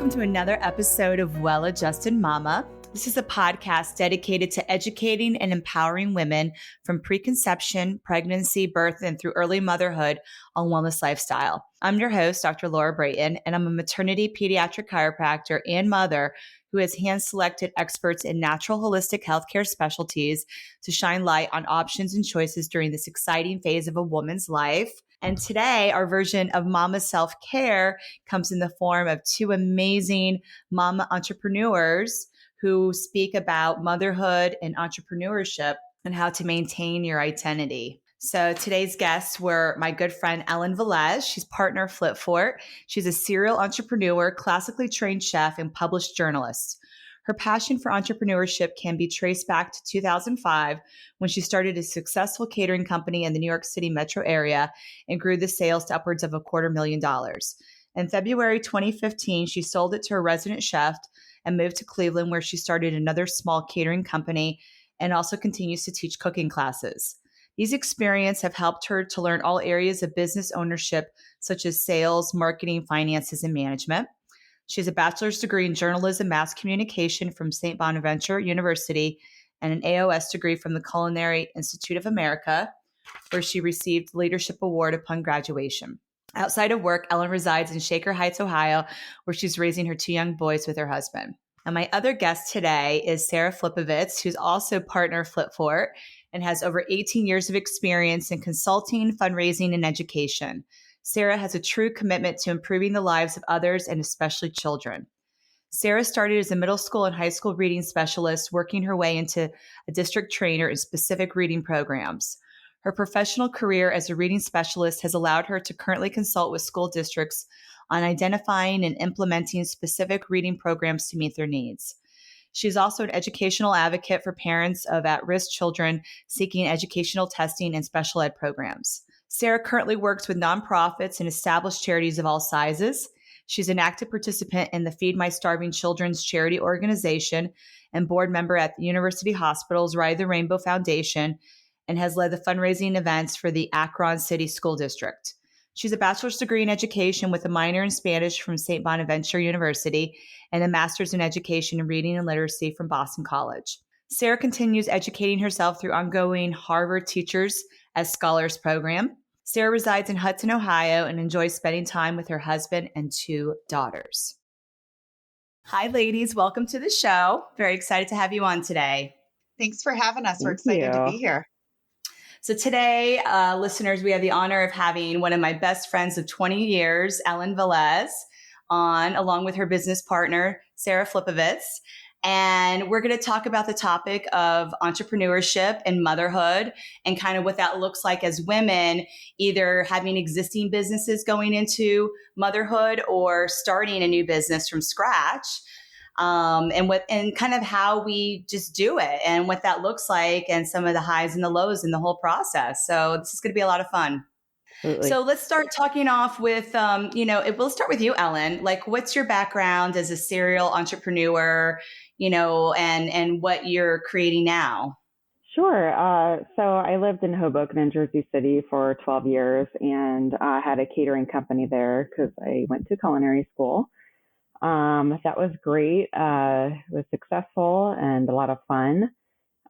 welcome to another episode of Well-Adjusted Mama. This is a podcast dedicated to educating and empowering women from preconception, pregnancy, birth, and through early motherhood on wellness lifestyle. I'm your host, Dr. Laura Brayton, and I'm a maternity pediatric chiropractor and mother who has hand-selected experts in natural holistic healthcare specialties to shine light on options and choices during this exciting phase of a woman's life. And today, our version of Mama Self-Care comes in the form of two amazing mama entrepreneurs who speak about motherhood and entrepreneurship and how to maintain your identity. So today's guests were my good friend, Ellen Velez. She's partner of FlipFort. She's a serial entrepreneur, classically trained chef, and published journalist. Her passion for entrepreneurship can be traced back to 2005 when she started a successful catering company in the New York City metro area and grew the sales to upwards of $250,000. In February 2015, she sold it to her resident chef and moved to Cleveland, where she started another small catering company and also continues to teach cooking classes. These experiences have helped her to learn all areas of business ownership, such as sales, marketing, finances, and management. She has a bachelor's degree in journalism, mass communication from Bonaventure University, and an AOS degree from the Culinary Institute of America, where she received the Leadership Award upon graduation. Outside of work, Ellen resides in Shaker Heights, Ohio, where she's raising her two young boys with her husband. And my other guest today is Sarah Filipovitz, who's also partner of FlipFort and has over 18 years of experience in consulting, fundraising, and education. Sarah has a true commitment to improving the lives of others and especially children. Sarah started as a middle school and high school reading specialist, working her way into a district trainer in specific reading programs. Her professional career as a reading specialist has allowed her to currently consult with school districts on identifying and implementing specific reading programs to meet their needs. She's also an educational advocate for parents of at-risk children seeking educational testing and special ed programs. Sarah currently works with nonprofits and established charities of all sizes. She's an active participant in the Feed My Starving Children's charity organization and board member at the University Hospital's Ride the Rainbow Foundation, and has led the fundraising events for the Akron City School District. She's a bachelor's degree in education with a minor in Spanish from Bonaventure University and a master's in education in reading and literacy from Boston College. Sarah continues educating herself through ongoing Harvard Teachers as Scholars program. Sarah resides in Hudson, Ohio, and enjoys spending time with her husband and two daughters. Hi, ladies. Welcome to the show. Very excited to have you on today. Thanks for having us. We're excited to be here. So today, listeners, we have the honor of having one of my best friends of 20 years, Ellen Velez, on, along with her business partner, Sarah Filipovitz. And we're going to talk about the topic of entrepreneurship and motherhood and kind of what that looks like as women, either having existing businesses going into motherhood or starting a new business from scratch. And kind of how we just do it and what that looks like and some of the highs and the lows in the whole process. So this is going to be a lot of fun. Absolutely. So let's start talking off with, we'll start with you, Ellen. Like, what's your background as a serial entrepreneur, and what you're creating now? Sure. So I lived in Hoboken in Jersey City for 12 years and had a catering company there because I went to culinary school. That was great. It was successful and a lot of fun.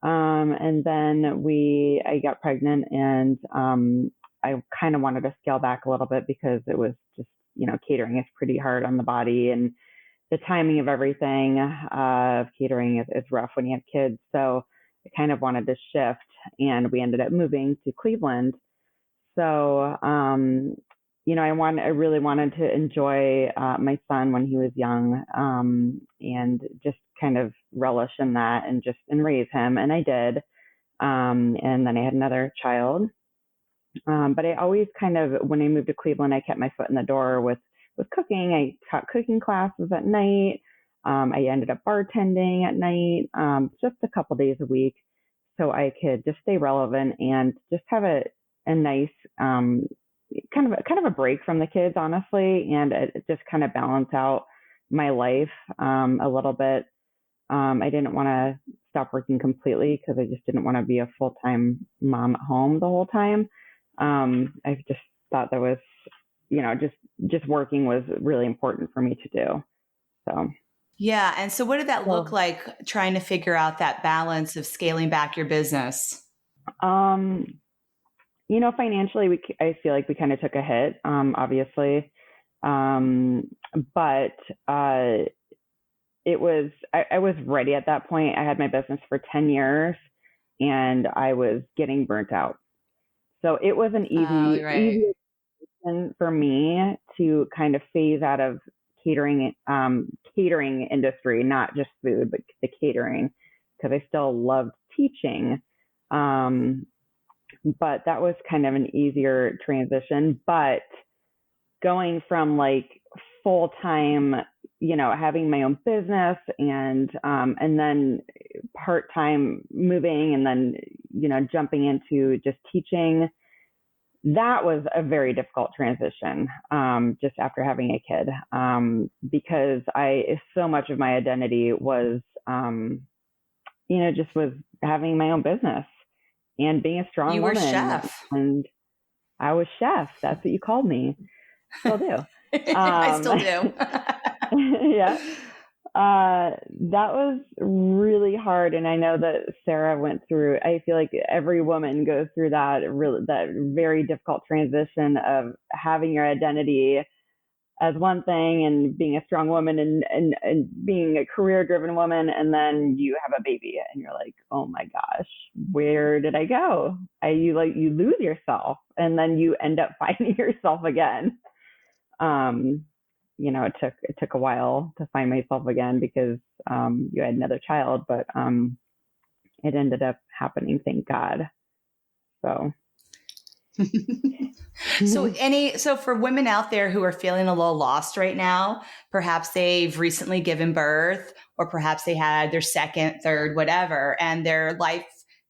And then I got pregnant and I kind of wanted to scale back a little bit because it was just, catering is pretty hard on the body and the timing of everything of catering is rough when you have kids. So I kind of wanted to shift and we ended up moving to Cleveland. So, I really wanted to enjoy my son when he was young and just kind of relish in that and raise him. And I did. And then I had another child. But I always kind of, when I moved to Cleveland, I kept my foot in the door with cooking. I taught cooking classes at night. I ended up bartending at night, just a couple days a week. So I could just stay relevant and just have a nice, kind of a break from the kids, honestly, and it just kind of balance out my life a little bit. I didn't want to stop working completely because I just didn't want to be a full-time mom at home the whole time. I just thought there was, just working was really important for me to do. So, yeah. And so what did that look like, trying to figure out that balance of scaling back your business? Financially, I feel like we kind of took a hit, obviously. But I was ready at that point. I had my business for 10 years and I was getting burnt out. So it was an easy decision for me to kind of phase out of catering industry, not just food, but the catering, because I still loved teaching. But that was kind of an easier transition. But going from like full time, having my own business and then part time moving and then, jumping into just teaching, that was a very difficult transition, just after having a kid, because so much of my identity was, just was having my own business and being a strong woman. You were chef. And I was chef. That's what you called me. Still do. I still do. Yeah. That was really hard. And I know that Sarah went through, I feel like every woman goes through that very difficult transition of having your identity as one thing and being a strong woman and being a career driven woman. And then you have a baby and you're like, oh my gosh, where did I go? You lose yourself and then you end up finding yourself again. It took a while to find myself again because you had another child, but it ended up happening, thank God. So So for women out there who are feeling a little lost right now, perhaps they've recently given birth, or perhaps they had their second, third, whatever, and their life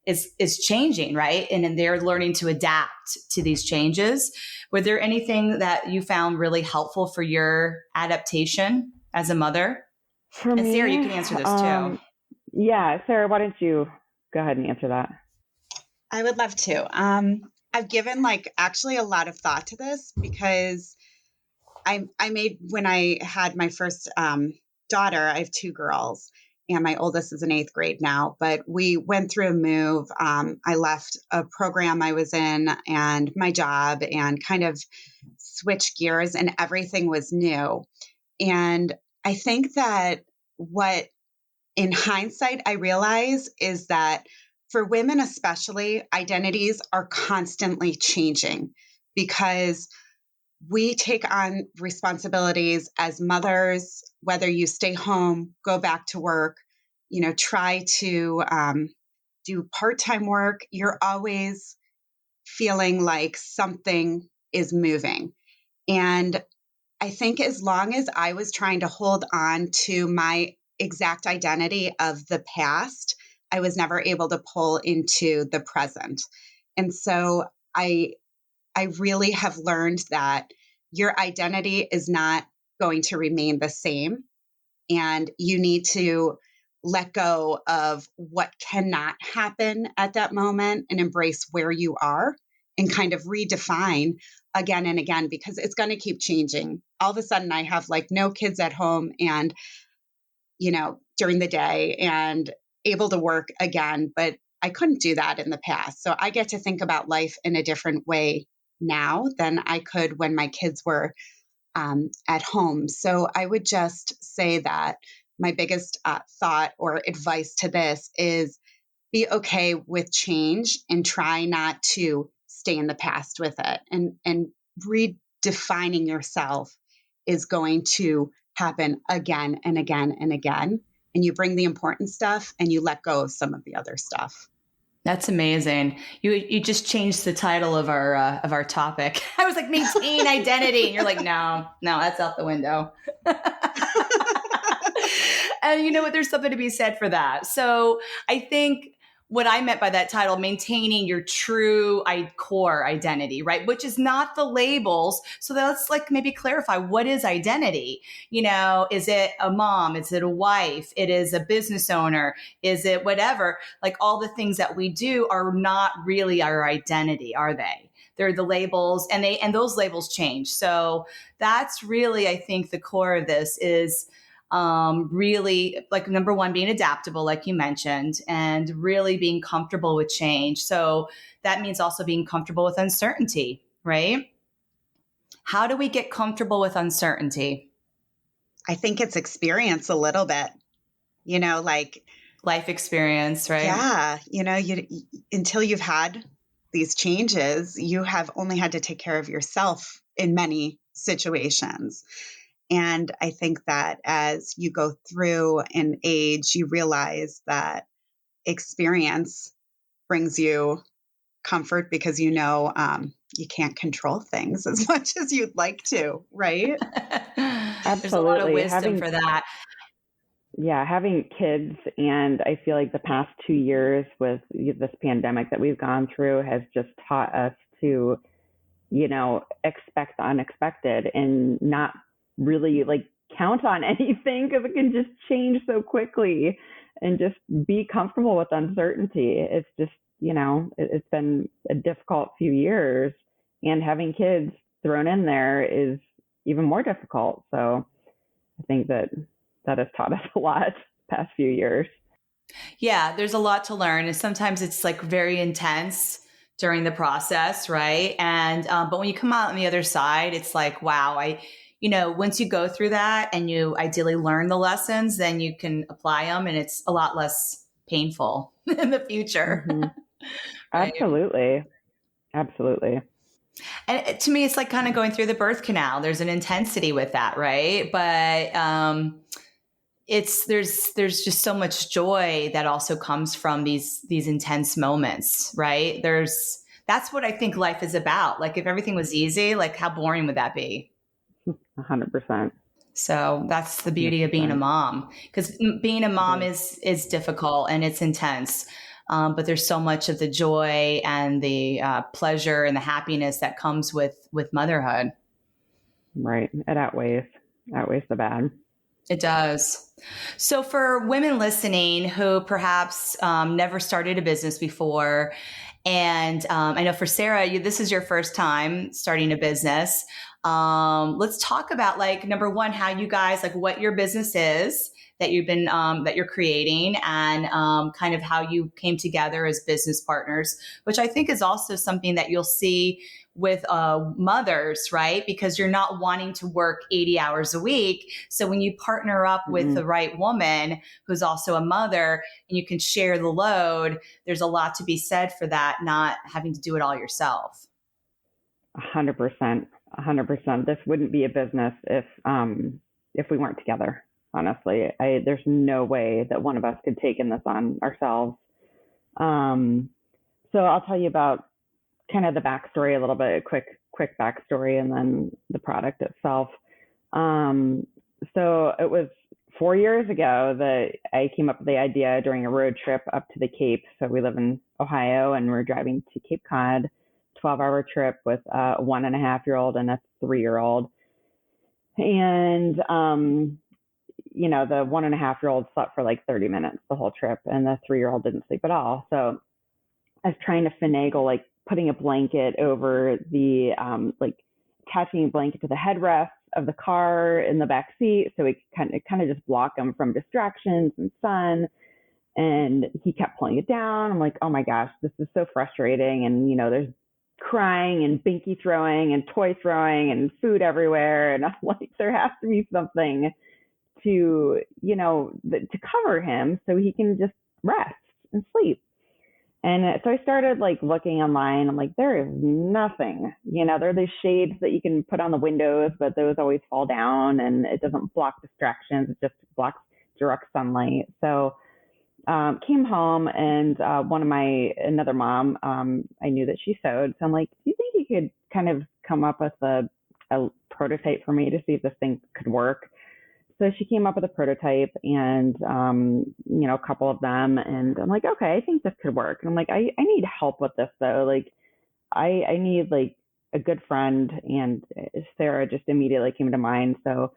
is changing, right? And then they're learning to adapt to these changes. Were there anything that you found really helpful for your adaptation as a mother? For me, Sarah, you can answer this too. Yeah, Sarah, why don't you go ahead and answer that? I would love to. I've given actually a lot of thought to this because I made, when I had my first daughter, I have two girls and my oldest is in 8th grade now, but we went through a move. I left a program I was in and my job and kind of switched gears and everything was new. And I think that what in hindsight I realize is that for women especially, identities are constantly changing because we take on responsibilities as mothers, whether you stay home, go back to work, try to do part-time work, you're always feeling like something is moving. And I think as long as I was trying to hold on to my exact identity of the past, I was never able to pull into the present. And so I really have learned that your identity is not going to remain the same. And you need to let go of what cannot happen at that moment and embrace where you are and kind of redefine again and again, because it's going to keep changing. All of a sudden I have no kids at home and, during the day and able to work again, but I couldn't do that in the past. So I get to think about life in a different way now than I could when my kids were at home. So I would just say that my biggest thought or advice to this is be okay with change and try not to stay in the past with it. And redefining yourself is going to happen again and again and again. And you bring the important stuff and you let go of some of the other stuff. That's amazing. You just changed the title of our topic. I was like, maintain identity. And you're like, no, that's out the window. And you know what? There's something to be said for that. So I think what I meant by that title, maintaining your true core identity, right? Which is not the labels. So let's maybe clarify, what is identity? Is it a mom? Is it a wife? It is a business owner? Is it whatever? All the things that we do are not really our identity, are they? They're the labels, and those labels change. So that's really, I think, the core of this is really like number one, being adaptable, like you mentioned, and really being comfortable with change. So that means also being comfortable with uncertainty, right? How do we get comfortable with uncertainty? I think it's experience a little bit, like, Life experience, right? yeah, until you've had these changes, you have only had to take care of yourself in many situations. And I think that as you go through an age, you realize that experience brings you comfort because you can't control things as much as you'd like to, right? There's a lot of Absolutely. wisdom for that. Yeah, having kids, and I feel like the past 2 years with this pandemic that we've gone through has just taught us to, expect the unexpected and not really like count on anything because it can just change so quickly, and just be comfortable with uncertainty. It's just, it's been a difficult few years, and having kids thrown in there is even more difficult. So I think that has taught us a lot the past few years. Yeah, there's a lot to learn. And sometimes it's like very intense during the process, right? And, but when you come out on the other side, it's like, wow, once you go through that and you ideally learn the lessons, then you can apply them and it's a lot less painful in the future. Mm-hmm. Right? Absolutely. Absolutely. And to me, it's like kind of going through the birth canal. There's an intensity with that, right? But, there's just so much joy that also comes from these intense moments, right? That's what I think life is about. Like if everything was easy, like how boring would that be? 100%. So that's the beauty 100%. Of being a mom, because being a mom is difficult and it's intense. But there's so much of the joy and the pleasure and the happiness that comes with motherhood. Right. It outweighs the bad. It does. So for women listening who perhaps never started a business before, and I know for Sarah, this is your first time starting a business. Let's talk about like, number one, how you guys, like what your business is that you've been, that you're creating, and kind of how you came together as business partners, which I think is also something that you'll see with mothers, right? Because you're not wanting to work 80 hours a week. So when you partner up with the right woman who's also a mother and you can share the load, there's a lot to be said for that, not having to do it all yourself. 100%. 100%. This wouldn't be a business if we weren't together. Honestly, there's no way that one of us could take in this on ourselves. So I'll tell you about kind of the backstory a little bit, quick backstory, and then the product itself. So it was 4 years ago that I came up with the idea during a road trip up to the Cape. So we live in Ohio and we're driving to Cape Cod, 12-hour trip with a 1.5-year-old and a 3-year-old. And, the 1.5-year-old slept for like 30 minutes the whole trip, and the 3-year-old didn't sleep at all. So I was trying to finagle, like putting a blanket over the, like attaching a blanket to the headrest of the car in the back seat, so we could kind of just block him from distractions and sun. And he kept pulling it down. I'm like, oh my gosh, this is so frustrating. And there's crying and binky throwing and toy throwing and food everywhere. And I'm like, there has to be something to to cover him so he can just rest and sleep. And so I started like looking online. I'm like, there is nothing, there are these shades that you can put on the windows, but those always fall down and it doesn't block distractions. It just blocks direct sunlight. So came home, and another mom, I knew that she sewed. So I'm like, do you think you could kind of come up with a prototype for me to see if this thing could work? So she came up with a prototype and, a couple of them. And I'm like, okay, I think this could work. And I'm like, I need help with this though. Like I need like a good friend, and Sarah just immediately came to mind. So,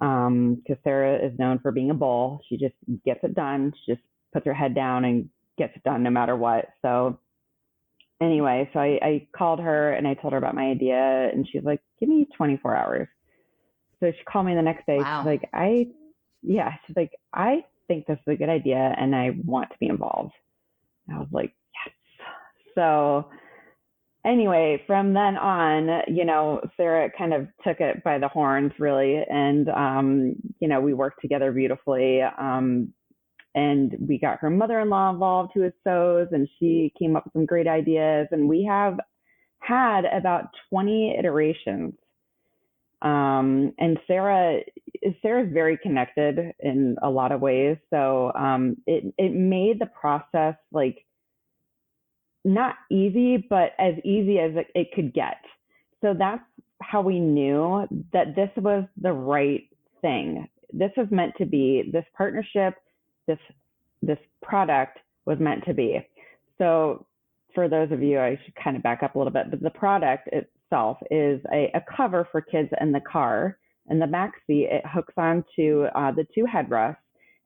cause Sarah is known for being a bull. She just gets it done. She just puts her head down and gets it done no matter what. So anyway, so I called her and I told her about my idea, and she's like, give me 24 hours. So she called me the next day. Wow. She's like, I yeah, she's like, I think this is a good idea and I want to be involved. And I was like, yes. So anyway, from then on, Sarah kind of took it by the horns really. And, we worked together beautifully. And we got her mother-in-law involved who is and she came up with some great ideas. And we have had about 20 iterations. And Sarah's very connected in a lot of ways. So it made the process like not easy, but as easy as it could get. So that's how we knew that this was the right thing. This was meant to be, this partnership, this product was meant to be. So for those of you, I should kind of back up a little bit, but the product itself is a cover for kids in the car. In the back seat, it hooks onto the two headrests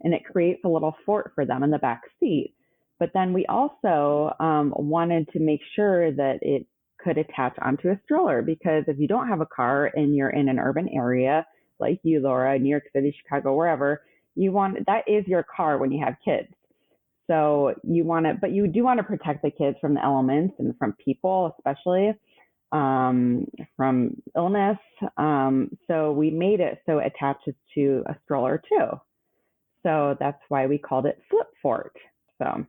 and it creates a little fort for them in the back seat. But then we also wanted to make sure that it could attach onto a stroller, because if you don't have a car and you're in an urban area like you, Laura, New York City, Chicago, wherever, that is your car when you have kids. So but you do want to protect the kids from the elements and from people, especially from illness. So we made it so it attaches to a stroller too. So that's why we called it FlipFort. So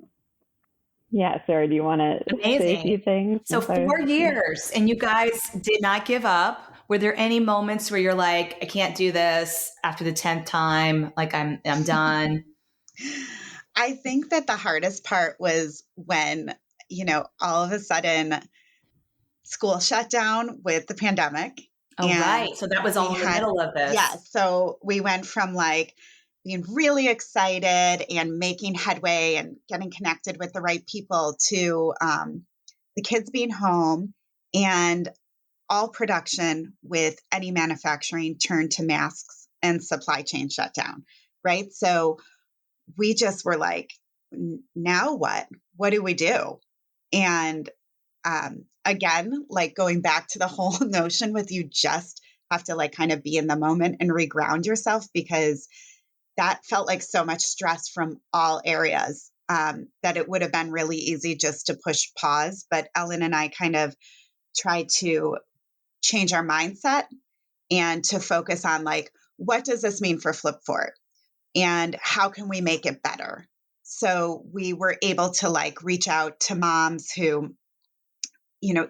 yeah, Sarah, do you want to say a few things? So 4 years and you guys did not give up. Were there any moments where you're like, I can't do this after the 10th time? Like I'm done. I think that the hardest part was when, all of a sudden school shut down with the pandemic. Oh, right. So that was all in the middle of this. Yeah. So we went from like being really excited and making headway and getting connected with the right people to the kids being home, and all production with any manufacturing turned to masks and supply chain shutdown. Right. So we just were like, now what? What do we do? And again, like going back to the whole notion with you just have to like kind of be in the moment and reground yourself, because that felt like so much stress from all areas that it would have been really easy just to push pause. But Ellen and I kind of tried to change our mindset and to focus on like, what does this mean for FlipFort? And how can we make it better? So we were able to like reach out to moms who,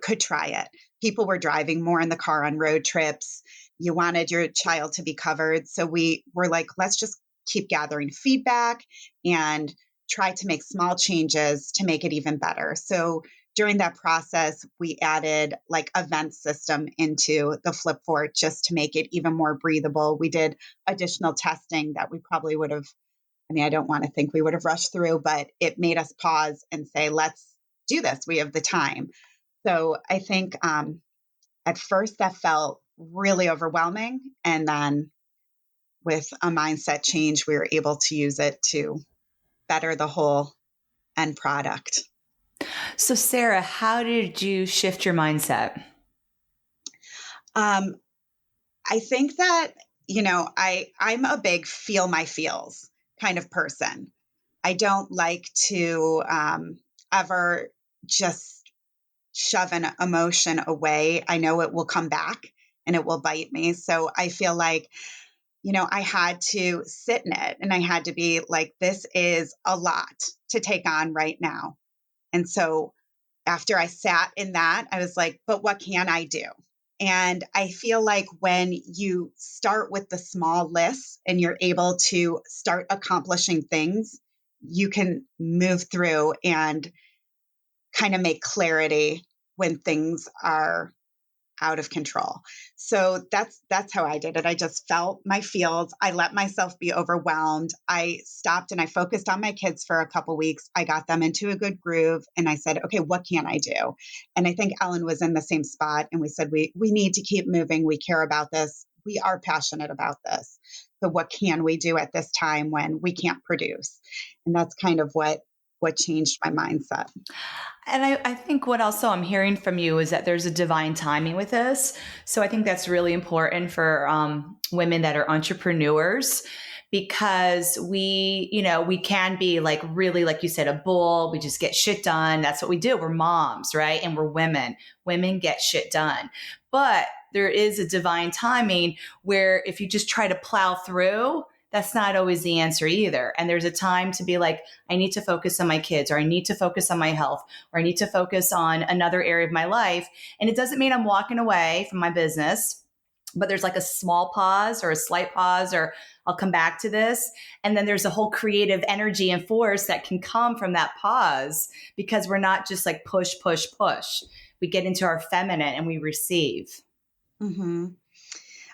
could try it. People were driving more in the car on road trips. You wanted your child to be covered. So we were like, let's just keep gathering feedback and try to make small changes to make it even better. So during that process, we added like event system into the FlipFort just to make it even more breathable. We did additional testing that we probably would have, I don't want to think we would have rushed through, but it made us pause and say, let's do this. We have the time. So I think at first that felt really overwhelming. And then with a mindset change, we were able to use it to better the whole end product. So Sarah, how did you shift your mindset? I think that, I'm a big feel my feels kind of person. I don't like to ever just shove an emotion away. I know it will come back and it will bite me. So I feel like, I had to sit in it and I had to be like, this is a lot to take on right now. And so after I sat in that, I was like, but what can I do? And I feel like when you start with the small lists and you're able to start accomplishing things, you can move through and kind of make clarity when things are out of control. So that's how I did it. I just felt my feels. I let myself be overwhelmed. I stopped and I focused on my kids for a couple weeks. I got them into a good groove and I said, okay, what can I do? And I think Ellen was in the same spot. And we said, we need to keep moving. We care about this. We are passionate about this. So what can we do at this time when we can't produce? And that's kind of what changed my mindset. And I think what also I'm hearing from you is that there's a divine timing with this. So I think that's really important for women that are entrepreneurs, because we can be like, really, like you said, a bull. We just get shit done. That's what we do. We're moms, right? And we're women. Women get shit done. But there is a divine timing where if you just try to plow through, that's not always the answer either. And there's a time to be like, I need to focus on my kids, or I need to focus on my health, or I need to focus on another area of my life. And it doesn't mean I'm walking away from my business, but there's like a small pause or a slight pause, or I'll come back to this. And then there's a whole creative energy and force that can come from that pause, because we're not just like push, push, push. We get into our feminine and we receive. Mm-hmm.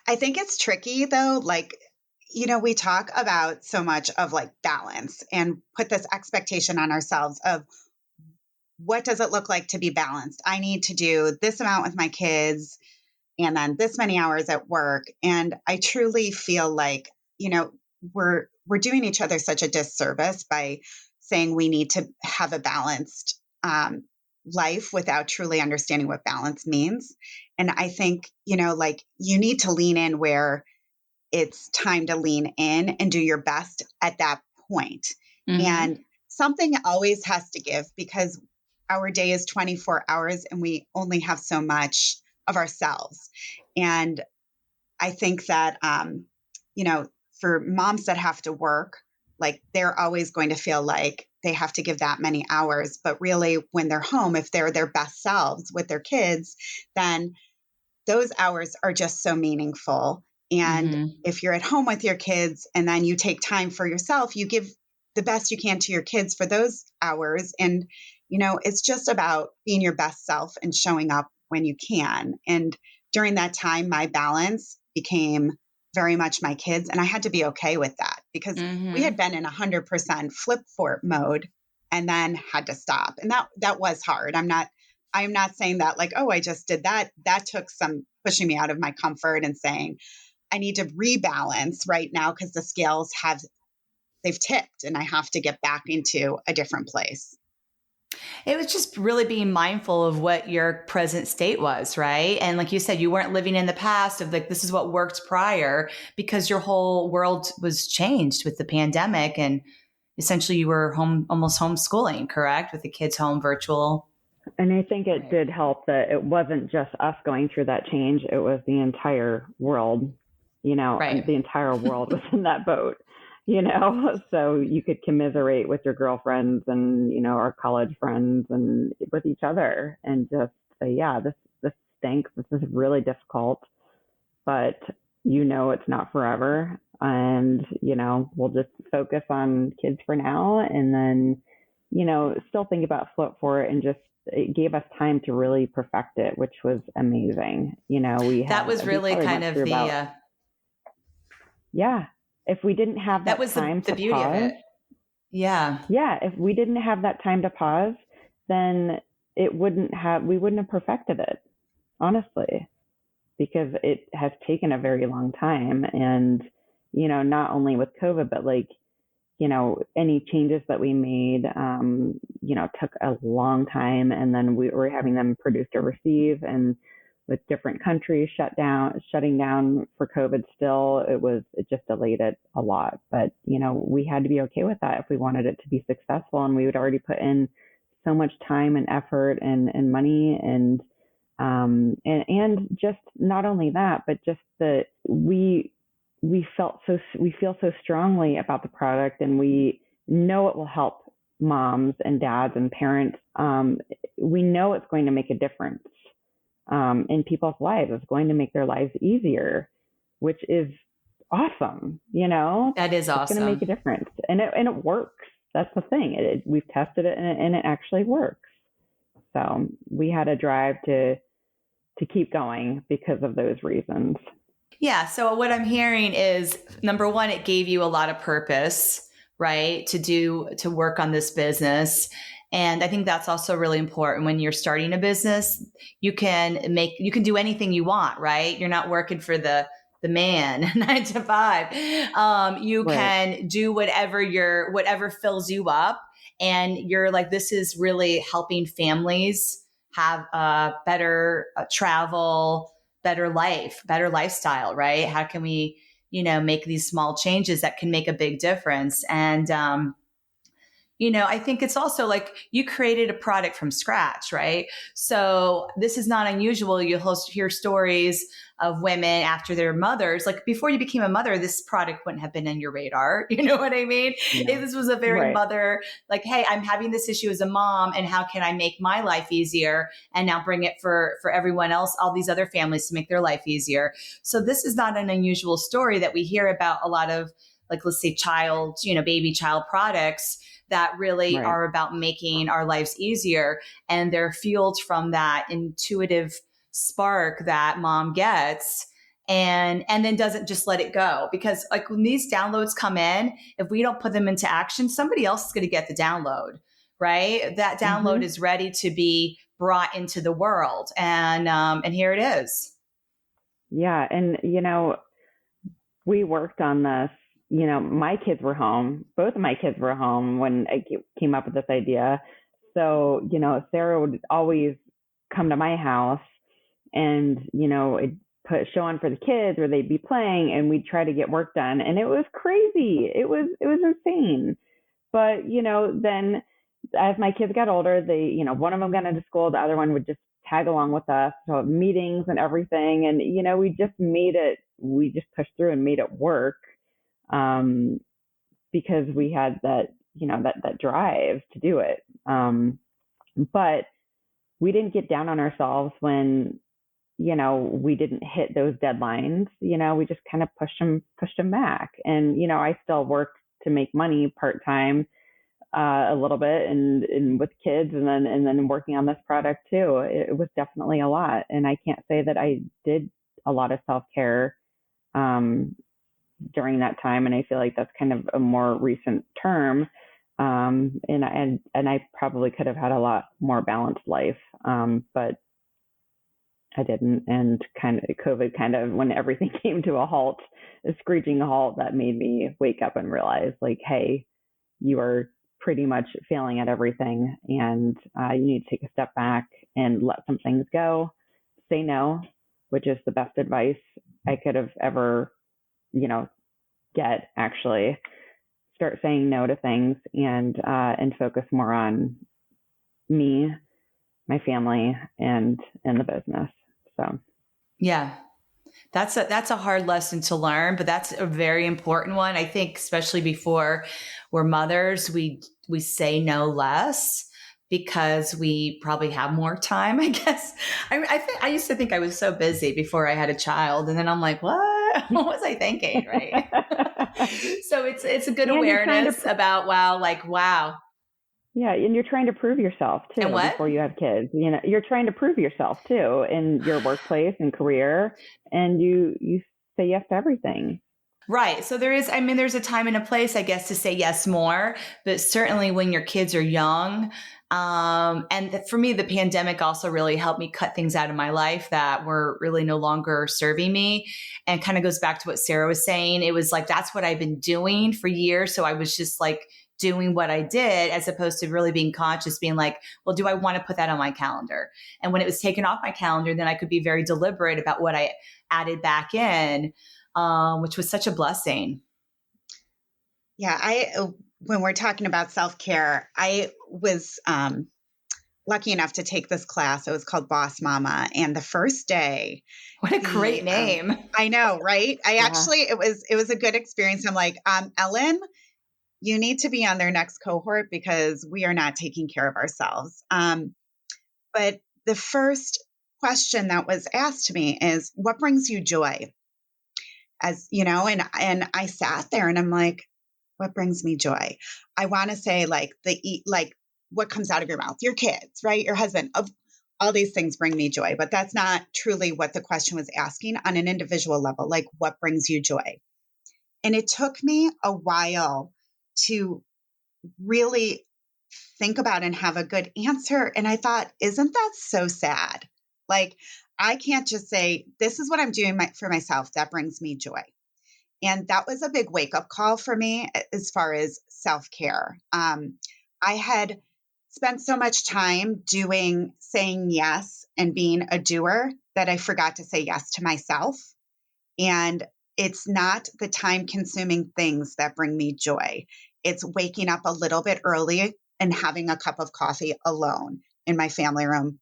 I think it's tricky though. Like, we talk about so much of like balance and put this expectation on ourselves of what does it look like to be balanced? I need to do this amount with my kids and then this many hours at work. And I truly feel like, we're doing each other such a disservice by saying we need to have a balanced life without truly understanding what balance means. And I think, like you need to lean in where it's time to lean in and do your best at that point. Mm-hmm. And something always has to give, because our day is 24 hours and we only have so much of ourselves. And I think that, for moms that have to work, like they're always going to feel like they have to give that many hours. But really, when they're home, if they're their best selves with their kids, then those hours are just so meaningful. And if you're at home with your kids and then you take time for yourself, you give the best you can to your kids for those hours. And, it's just about being your best self and showing up when you can. And during that time, my balance became very much my kids. And I had to be okay with that, because we had been in 100% FlipFort mode and then had to stop. And that was hard. I'm not saying that like, oh, I just did that. That took some pushing me out of my comfort and saying, I need to rebalance right now because the scales they've tipped and I have to get back into a different place. It was just really being mindful of what your present state was, right? And like you said, you weren't living in the past of like, this is what worked prior, because your whole world was changed with the pandemic. And essentially you were almost homeschooling, correct? With the kids home virtual. And I think it did help that it wasn't just us going through that change. It was the entire world, right. The entire world was in that boat, so you could commiserate with your girlfriends and, our college friends and with each other and just say, yeah, this stinks. This is really difficult, but it's not forever. And, we'll just focus on kids for now. And then, still think about FlipFort, and just, it gave us time to really perfect it, which was amazing. That was really kind of the, yeah. If we didn't have that was time the to beauty pause, of it. Yeah. Yeah. If we didn't have that time to pause, then we wouldn't have perfected it, honestly, because it has taken a very long time. And, not only with COVID, but like, any changes that we made, took a long time. And then we were having them produced overseas, and with different countries shutting down for COVID still, it just delayed it a lot. But, we had to be okay with that if we wanted it to be successful. And we would already put in so much time and effort and money and just not only that, but just that we feel so strongly about the product, and we know it will help moms and dads and parents. We know it's going to make a difference in people's lives. It's going to make their lives easier, which is awesome. That is awesome. It's going to make a difference, and it works. That's the thing. We've tested it, and it actually works. So we had a drive to keep going because of those reasons. Yeah. So what I'm hearing is, number one, it gave you a lot of purpose, right? To work on this business. And I think that's also really important when you're starting a business. You can do anything you want, right? You're not working for the man 9 to 5. You Right. can do whatever fills you up. And you're like, this is really helping families have better travel, better life, better lifestyle, right? How can we, make these small changes that can make a big difference. And, I think it's also like you created a product from scratch, right? So this is not unusual. You'll hear stories of women after their mothers. Like before you became a mother, this product wouldn't have been on your radar. You know what I mean? Yeah. This was a very Right. mother, like, hey, I'm having this issue as a mom, and how can I make my life easier? And now bring it for everyone else, all these other families, to make their life easier. So this is not an unusual story that we hear about a lot of, like, let's say baby child products that really Right. are about making our lives easier. And they're fueled from that intuitive spark that mom gets, and then doesn't just let it go. Because like when these downloads come in, if we don't put them into action, somebody else is going to get the download, right? That download is ready to be brought into the world. And here it is. Yeah. And, we worked on this. My kids were home. Both of my kids were home when I came up with this idea. So, Sarah would always come to my house and, I'd put a show on for the kids, or they'd be playing, and we'd try to get work done. And it was crazy. It was insane. But, then as my kids got older, they, one of them got into school, the other one would just tag along with us. So meetings and everything. And, we just pushed through and made it work. Because we had that, that drive to do it. But we didn't get down on ourselves when, we didn't hit those deadlines. We just kind of pushed them back. And, I still worked to make money part-time, a little bit, and with kids, and then working on this product too. It was definitely a lot. And I can't say that I did a lot of self-care, during that time. And I feel like that's kind of a more recent term. And I probably could have had a lot more balanced life. But I didn't. And COVID when everything came to a halt, a screeching halt, that made me wake up and realize, like, hey, you are pretty much failing at everything. And you need to take a step back and let some things go, say no, which is the best advice I could have ever get. Actually start saying no to things, and focus more on me, my family, and the business. So yeah, that's a hard lesson to learn, but that's a very important one. I think, especially before we're mothers, we say no less because we probably have more time, I guess. I used to think I was so busy before I had a child, and then I'm like, what was I thinking? Right. So it's a good awareness about, wow. Yeah. And you're trying to prove yourself too. And what? Before you have kids, you're trying to prove yourself too in your workplace and career, and you say yes to everything. Right. So there's a time and a place, I guess, to say yes more, but certainly when your kids are young. And for me, the pandemic also really helped me cut things out of my life that were really no longer serving me, and kind of goes back to what Sarah was saying. It was like, that's what I've been doing for years. So I was just like doing what I did, as opposed to really being conscious, being like, well, do I want to put that on my calendar? And when it was taken off my calendar, then I could be very deliberate about what I added back in, which was such a blessing. Yeah, when we're talking about self-care, I was lucky enough to take this class. It was called Boss Mama. And the first day. What a great name. I know, right? It was a good experience. I'm like, Ellen, you need to be on their next cohort because we are not taking care of ourselves. But the first question that was asked to me is, what brings you joy? And I sat there and I'm like, what brings me joy? I want to say like what comes out of your mouth, your kids, right? Your husband, of all these things bring me joy, but that's not truly what the question was asking on an individual level. Like, what brings you joy? And it took me a while to really think about and have a good answer. And I thought, isn't that so sad? Like, I can't just say, this is what I'm doing for myself that brings me joy. And that was a big wake-up call for me as far as self-care. I had spent so much time saying yes and being a doer that I forgot to say yes to myself. And it's not the time consuming things that bring me joy. It's waking up a little bit early and having a cup of coffee alone in my family room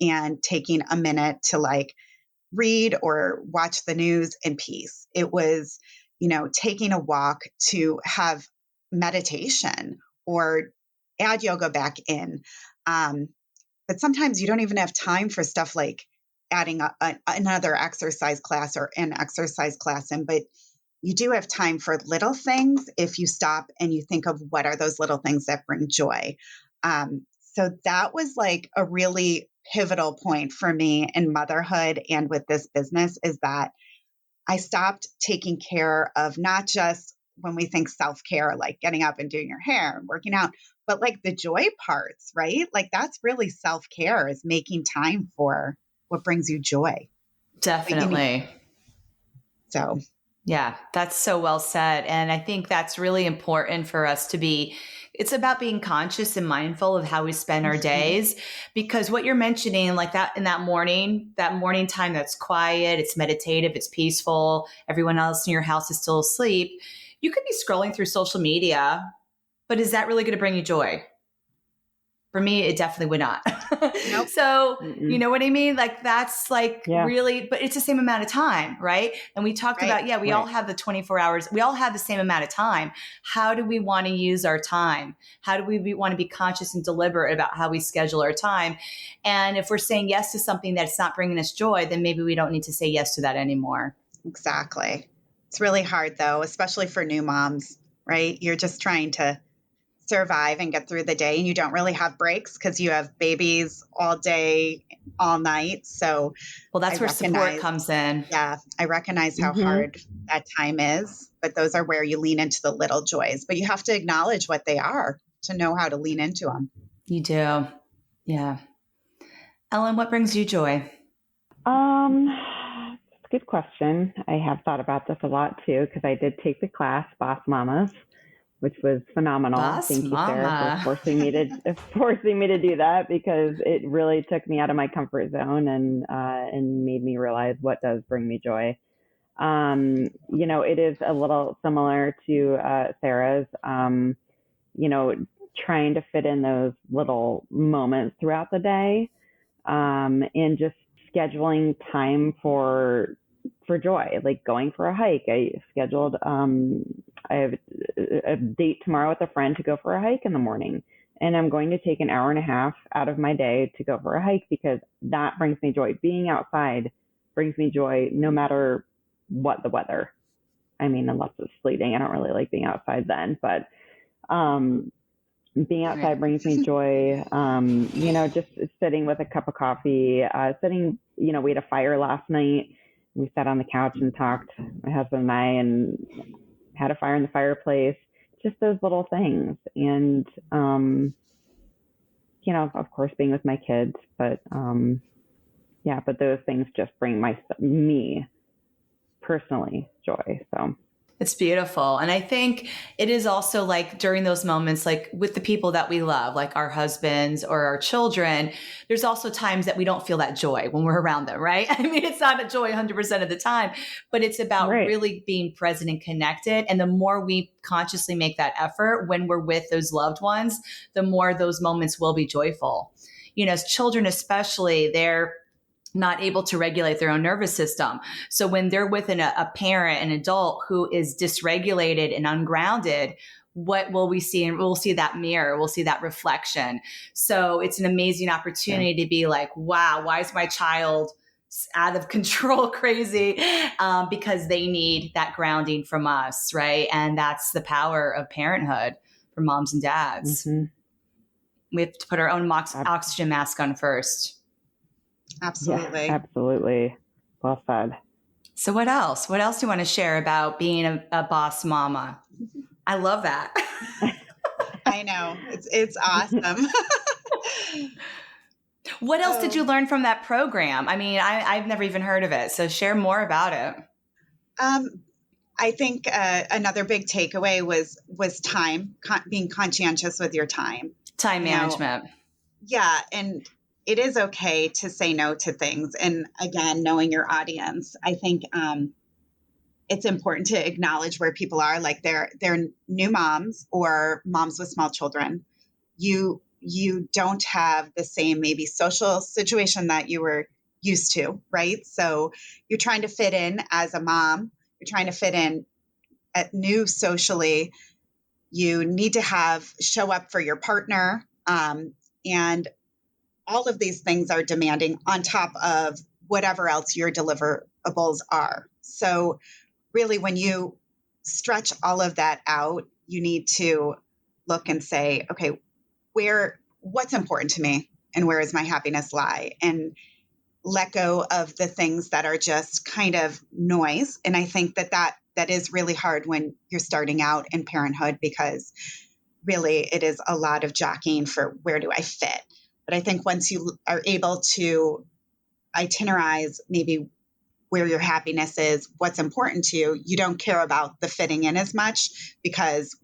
and taking a minute to like read or watch the news in peace. It was, taking a walk to have meditation or add yoga back in. But sometimes you don't even have time for stuff like adding another exercise class or an exercise class in, but you do have time for little things if you stop and you think of what are those little things that bring joy. So that was like a really pivotal point for me in motherhood and with this business, is that I stopped taking care of not just when we think self-care, like getting up and doing your hair and working out, but like the joy parts, right? Like that's really self-care, is making time for what brings you joy. Definitely. So yeah, that's so well said. And I think that's really important for us to be. It's about being conscious and mindful of how we spend our days, because what you're mentioning, like that in that morning time, that's quiet, it's meditative, it's peaceful. Everyone else in your house is still asleep. You could be scrolling through social media, but is that really going to bring you joy? For me, it definitely would not. Nope. So, you know what I mean? Like that's like really, but it's the same amount of time, right? And we talked about, we all have the 24 hours. We all have the same amount of time. How do we want to use our time? How do we want to be conscious and deliberate about how we schedule our time? And if we're saying yes to something that's not bringing us joy, then maybe we don't need to say yes to that anymore. Exactly. It's really hard though, especially for new moms, right? You're just trying to survive and get through the day, and you don't really have breaks because you have babies all day, all night. So that's where support comes in. Yeah. I recognize how hard that time is, but those are where you lean into the little joys, but you have to acknowledge what they are to know how to lean into them. You do. Yeah. Ellen, what brings you joy? It's a good question. I have thought about this a lot too, because I did take the class Boss Mamas, which was phenomenal. Thank you, Sarah, for forcing me to do that, because it really took me out of my comfort zone and made me realize what does bring me joy. It is a little similar to Sarah's. Trying to fit in those little moments throughout the day, and just scheduling time for joy, like going for a hike. I scheduled, I have a date tomorrow with a friend to go for a hike in the morning, and I'm going to take an hour and a half out of my day to go for a hike, because that brings me joy. Being outside brings me joy no matter what the weather. I mean, unless it's sleeting, I don't really like being outside then, but, being outside brings me joy. Just sitting with a cup of coffee, we had a fire last night. We sat on the couch and talked, my husband and I, and had a fire in the fireplace, just those little things. And, of course, being with my kids, but those things just bring me personally joy. So. It's beautiful. And I think it is also like during those moments, like with the people that we love, like our husbands or our children, there's also times that we don't feel that joy when we're around them, right? I mean, it's not a joy 100% of the time, but it's about really being present and connected. And the more we consciously make that effort when we're with those loved ones, the more those moments will be joyful. As children, especially, they're not able to regulate their own nervous system. So when they're with a parent, an adult who is dysregulated and ungrounded, what will we see? And we'll see that mirror, we'll see that reflection. So it's an amazing opportunity to be like, wow, why is my child out of control, crazy? Because they need that grounding from us, right? And that's the power of parenthood for moms and dads. We have to put our own oxygen mask on first. Absolutely. Yeah, absolutely. Well said. So what else? What else do you want to share about being a boss mama? I love that. I know. It's awesome. What else did you learn from that program? I mean, I've never even heard of it. So share more about it. I think another big takeaway was time, being conscientious with your time. Time management. Yeah. And it is okay to say no to things. And again, knowing your audience, I think it's important to acknowledge where people are, like they're new moms or moms with small children. You don't have the same maybe social situation that you were used to, right? So you're trying to fit in as a mom, you're trying to fit in at new socially. You need to show up for your partner. And all of these things are demanding on top of whatever else your deliverables are. So really, when you stretch all of that out, you need to look and say, okay, what's important to me and where does my happiness lie? And let go of the things that are just kind of noise. And I think that is really hard when you're starting out in parenthood, because really it is a lot of jockeying for where do I fit. But I think once you are able to itinerize maybe where your happiness is, what's important to you, you don't care about the fitting in as much, because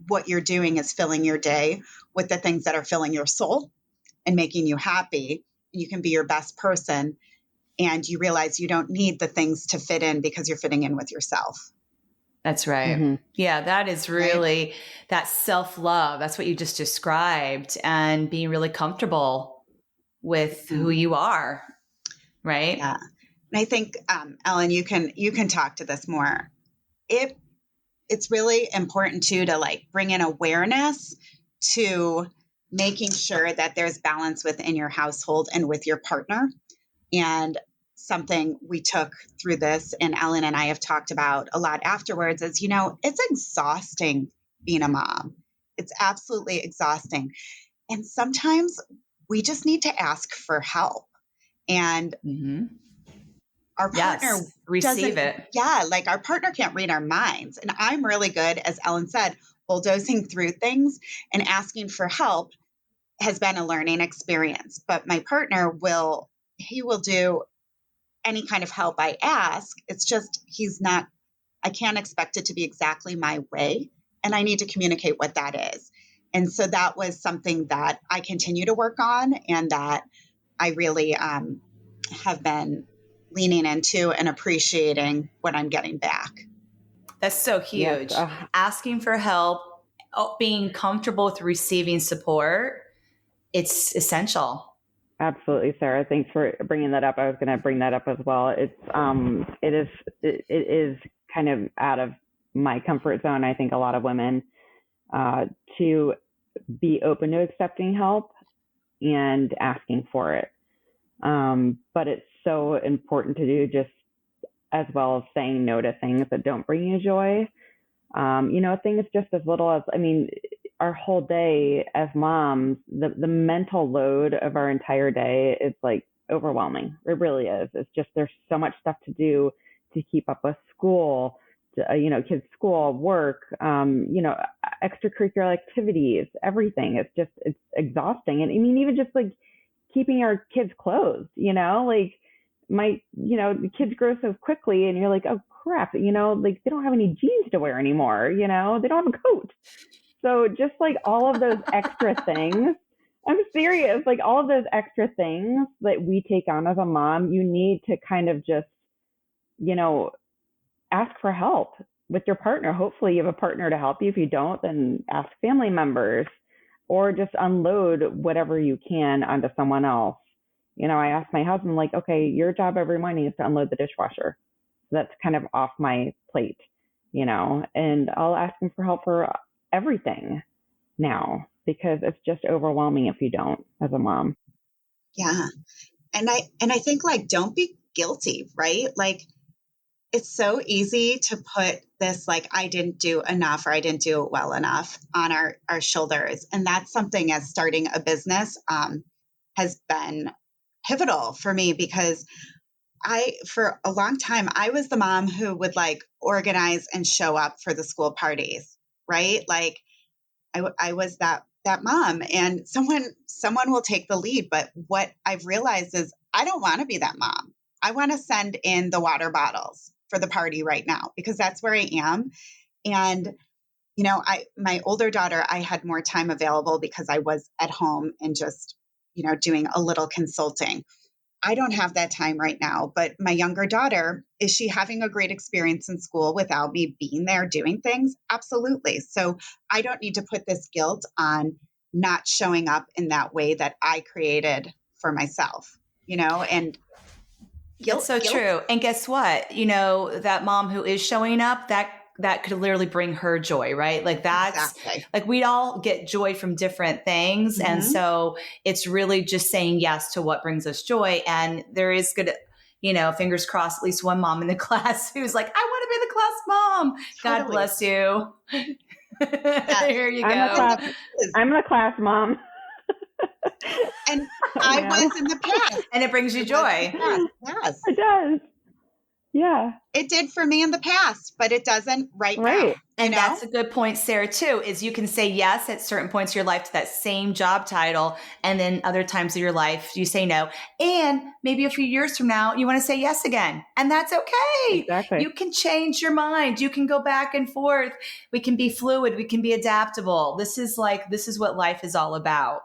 what you're doing is filling your day with the things that are filling your soul and making you happy. You can be your best person, and you realize you don't need the things to fit in because you're fitting in with yourself. That's right. Mm-hmm. Yeah, that is really that self-love. That's what you just described, and being really comfortable with who you are. Right. Yeah. And I think, Ellen, you can talk to this more. It's really important too, to like bring in awareness to making sure that there's balance within your household and with your partner. And something we took through this, and Ellen and I have talked about a lot afterwards, is, it's exhausting being a mom. It's absolutely exhausting. And sometimes we just need to ask for help. And our partner receive it. Yeah, like our partner can't read our minds. And I'm really good, as Ellen said, bulldozing through things, and asking for help has been a learning experience. But my partner will do any kind of help I ask. It's just I can't expect it to be exactly my way. And I need to communicate what that is. And so that was something that I continue to work on, and that I really have been leaning into and appreciating what I'm getting back. That's so huge. Yes. Asking for help, being comfortable with receiving support, it's essential. Absolutely, Sarah. Thanks for bringing that up. I was going to bring that up as well. It is kind of out of my comfort zone. I think a lot of women to be open to accepting help and asking for it. But it's so important to do, just as well as saying no to things that don't bring you joy. Things just as little as, our whole day as moms, the mental load of our entire day is like overwhelming. It really is. It's just, there's so much stuff to do to keep up with school, kids' school, work, extracurricular activities, everything. It's exhausting. And even just like keeping our kids clothed, the kids grow so quickly, and you're like, oh crap, they don't have any jeans to wear anymore, they don't have a coat. So just like all of those extra things, I'm serious, like all of those extra things that we take on as a mom, you need to kind of just, ask for help with your partner. Hopefully you have a partner to help you. If you don't, then ask family members, or just unload whatever you can onto someone else. I asked my husband, like, okay, your job every morning is to unload the dishwasher. So that's kind of off my plate, and I'll ask him for help for everything now, because it's just overwhelming if you don't, as a mom. Yeah. And I think, like, don't be guilty, right? Like, it's so easy to put this, like, I didn't do enough, or I didn't do it well enough, on our shoulders. And that's something, as starting a business has been pivotal for me, because for a long time, I was the mom who would like organize and show up for the school parties, right? Like I was that mom, and someone will take the lead. But what I've realized is I don't want to be that mom. I want to send in the water bottles for the party right now, because that's where I am. And, my older daughter, I had more time available because I was at home and just, doing a little consulting. I don't have that time right now, but my younger daughter, is she having a great experience in school without me being there doing things? Absolutely. So I don't need to put this guilt on not showing up in that way that I created for myself, and It's so true. And guess what? That mom who is showing up, that could literally bring her joy, right? Like that's exactly. like we all get joy from different things. Mm-hmm. And so it's really just saying yes to what brings us joy. And there is good, fingers crossed, at least one mom in the class who's like, I want to be the class mom. Totally. God bless you. Yes. Here you go. I'm the class mom. And I was in the past. And it brings you joy. Yes. It does. Yeah. It did for me in the past, but it doesn't right now. And that's a good point, Sarah, too, is you can say yes at certain points of your life to that same job title. And then other times of your life, you say no. And maybe a few years from now, you want to say yes again. And that's okay. Exactly. You can change your mind. You can go back and forth. We can be fluid. We can be adaptable. This is what life is all about.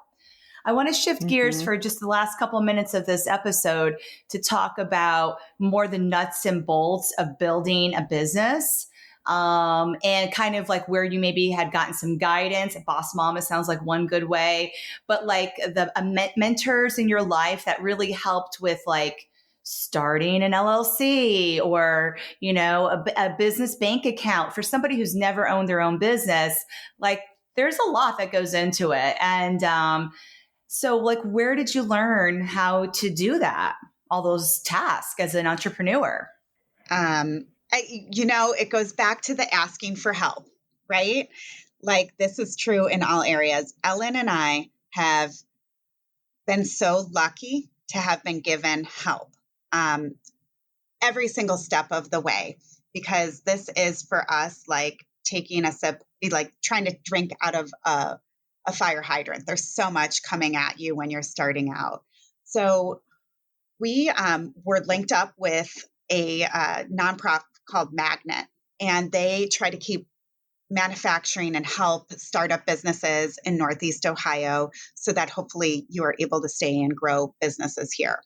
I want to shift gears for just the last couple of minutes of this episode to talk about more the nuts and bolts of building a business, and kind of like where you maybe had gotten some guidance. Boss Mama sounds like one good way, but like the mentors in your life that really helped with like starting an LLC or, a business bank account for somebody who's never owned their own business. Like there's a lot that goes into it. And, so like, where did you learn how to do that? All those tasks as an entrepreneur? It goes back to the asking for help, right? Like this is true in all areas. Ellen and I have been so lucky to have been given help every single step of the way, because this is for us like taking a sip, like trying to drink out of a fire hydrant. There's so much coming at you when you're starting out. So we were linked up with a nonprofit called Magnet, and they try to keep manufacturing and help startup businesses in Northeast Ohio so that hopefully you are able to stay and grow businesses here.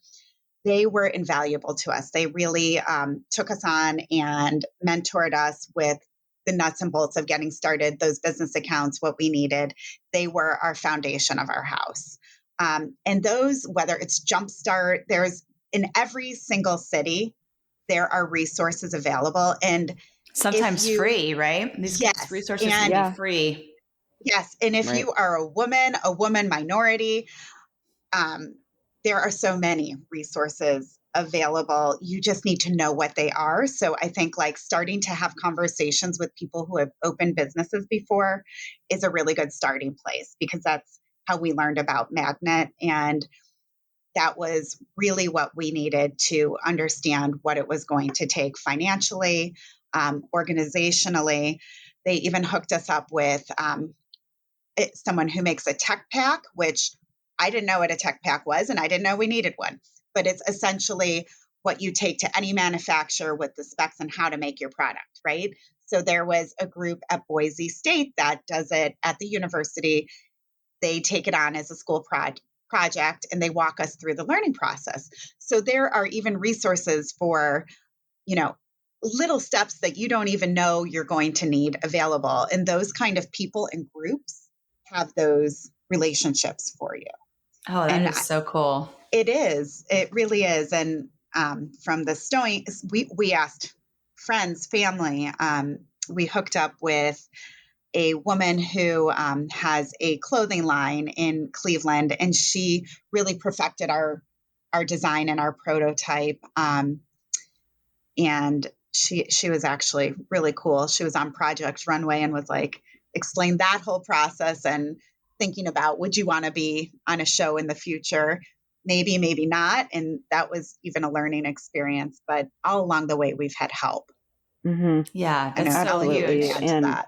They were invaluable to us. They really took us on and mentored us with the nuts and bolts of getting started, those business accounts, what we needed. They were our foundation of our house. And those, whether it's Jumpstart, there's in every single city, there are resources available. And sometimes free, right? These resources can be free. Yes. And if you are a woman minority, there are so many resources available. You just need to know what they are. So I think like starting to have conversations with people who have opened businesses before is a really good starting place, because that's how we learned about Magnet. And that was really what we needed to understand what it was going to take financially, organizationally. They even hooked us up with someone who makes a tech pack, which I didn't know what a tech pack was, and I didn't know we needed one. But it's essentially what you take to any manufacturer with the specs and how to make your product, right? So there was a group at Boise State that does it at the university. They take it on as a school project, and they walk us through the learning process. So there are even resources for, little steps that you don't even know you're going to need available. And those kind of people and groups have those relationships for you. Oh, that is so cool. It is. It really is. And from the stowing, we asked friends, family. We hooked up with a woman who has a clothing line in Cleveland, and she really perfected our design and our prototype. And she was actually really cool. She was on Project Runway and was like, explained that whole process and thinking about, would you want to be on a show in the future? Maybe, maybe not. And that was even a learning experience. But all along the way, we've had help. Mm-hmm. Yeah, that's so huge. And that.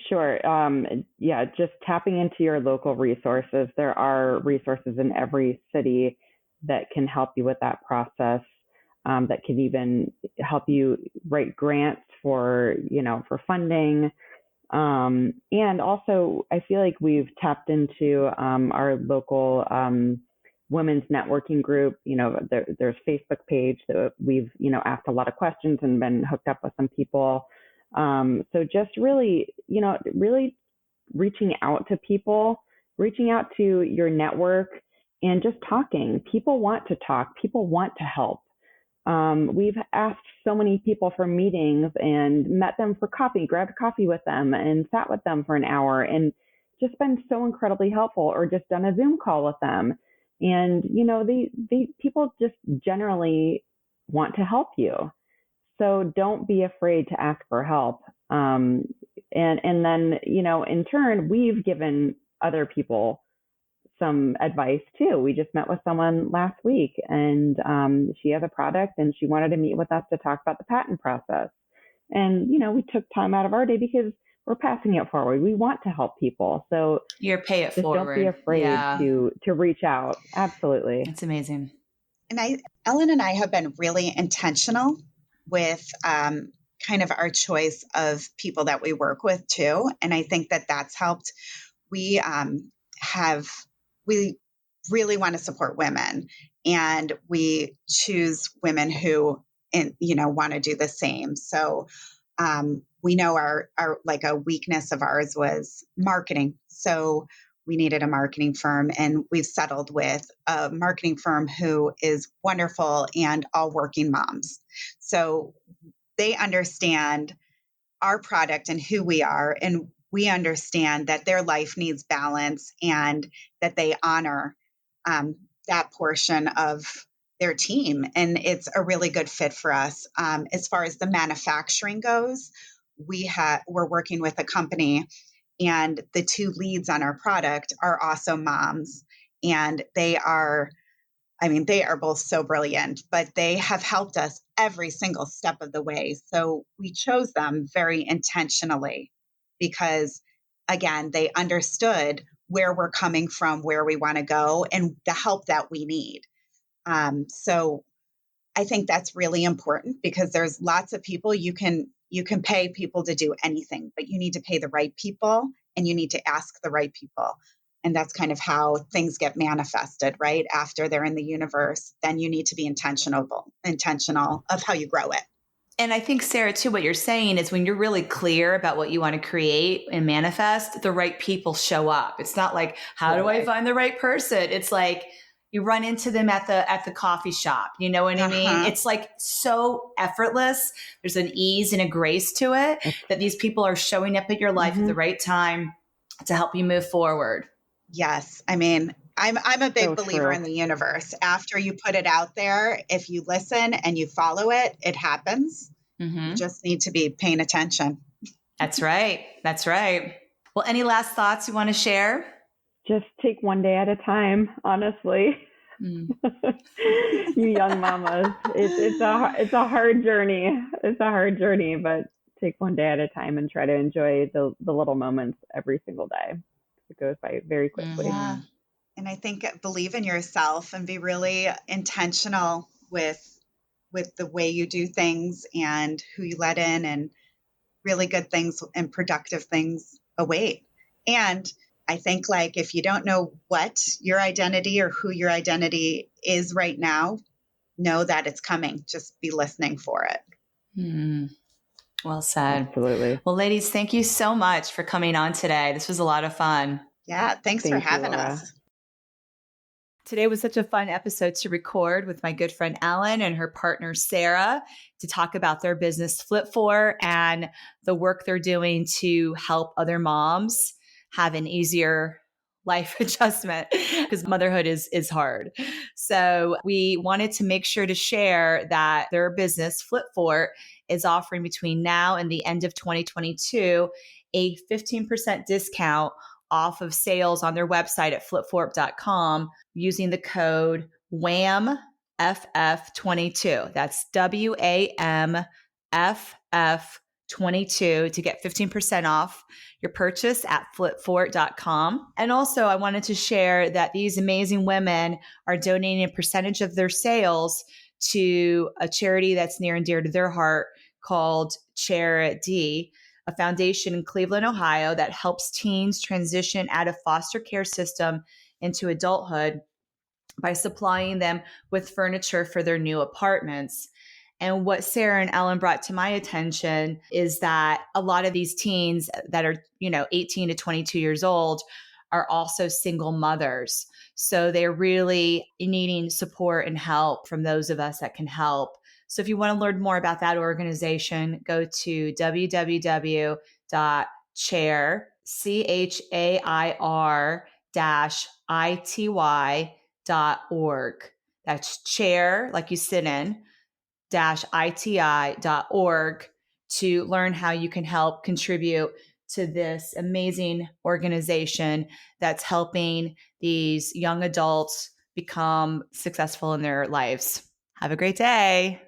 Sure. Just tapping into your local resources. There are resources in every city that can help you with that process, that can even help you write grants for funding. And also, I feel like we've tapped into our local women's networking group. There's Facebook page that we've, asked a lot of questions and been hooked up with some people. So just really, really reaching out to people, reaching out to your network and just talking. People want to talk. People want to help. We've asked so many people for meetings and met them for coffee, grabbed coffee with them and sat with them for an hour and just been so incredibly helpful, or just done a Zoom call with them. And, the people just generally want to help you. So don't be afraid to ask for help. And then, in turn, we've given other people some advice too. We just met with someone last week, and she has a product and she wanted to meet with us to talk about the patent process. And, we took time out of our day because we're passing it forward. We want to help people. So you're pay it just forward. Don't be afraid to reach out. Absolutely. It's amazing. And Ellen and I have been really intentional with kind of our choice of people that we work with too. And I think that that's helped. We really want to support women, and we choose women who, want to do the same. So we know our like a weakness of ours was marketing. So we needed a marketing firm, and we've settled with a marketing firm who is wonderful and all working moms. So they understand our product and who we are, and we understand that their life needs balance and that they honor that portion of their team. And it's a really good fit for us. As far as the manufacturing goes, we're working with a company, and the two leads on our product are also moms. And they are both so brilliant, but they have helped us every single step of the way. So we chose them very intentionally because, again, they understood where we're coming from, where we want to go, and the help that we need. So I think that's really important, because there's lots of people you can pay people to do anything, but you need to pay the right people and you need to ask the right people. And that's kind of how things get manifested, right? After they're in the universe, then you need to be intentional of how you grow it. And I think, Sarah, too, what you're saying is when you're really clear about what you want to create and manifest, the right people show up. It's not like, how do I find the right person? It's like you run into them at the coffee shop. You know what I mean? It's like so effortless. There's an ease and a grace to it that these people are showing up at your life at the right time to help you move forward. Yes. I mean, I'm a big believer in the universe. After you put it out there, if you listen and you follow it, it happens. You just need to be paying attention. That's right. That's right. Well, any last thoughts you want to share? Just take one day at a time, honestly. You young mamas, it's a hard journey. It's a hard journey, but take one day at a time and try to enjoy the little moments every single day. It goes by very quickly. Yeah. And I think believe in yourself and be really intentional with the way you do things and who you let in, and really good things and productive things await. And I think, like, if you don't know what your identity or who your identity is right now, know that it's coming. Just be listening for it. Well said. Absolutely. Well, ladies, thank you so much for coming on today. This was a lot of fun. Yeah. Thanks for having us. Today was such a fun episode to record with my good friend Ellen and her partner Sarah to talk about their business FlipFort and the work they're doing to help other moms have an easier life adjustment, because motherhood is hard. So we wanted to make sure to share that their business FlipFort is offering between now and the end of 2022 a 15% discount off of sales on their website at flipfort.com using the code WAMFF22. That's WAMFF22 to get 15% off your purchase at flipfort.com. And also, I wanted to share that these amazing women are donating a percentage of their sales to a charity that's near and dear to their heart called Charity, a foundation in Cleveland, Ohio that helps teens transition out of foster care system into adulthood. by supplying them with furniture for their new apartments. And what Sarah and Ellen brought to my attention is that a lot of these teens that are, 18 to 22 years old are also single mothers. So they're really needing support and help from those of us that can help. So if you want to learn more about that organization, go to www.chair-ity.org. That's chair, like you sit in, -iti.org to learn how you can help contribute to this amazing organization that's helping these young adults become successful in their lives. Have a great day.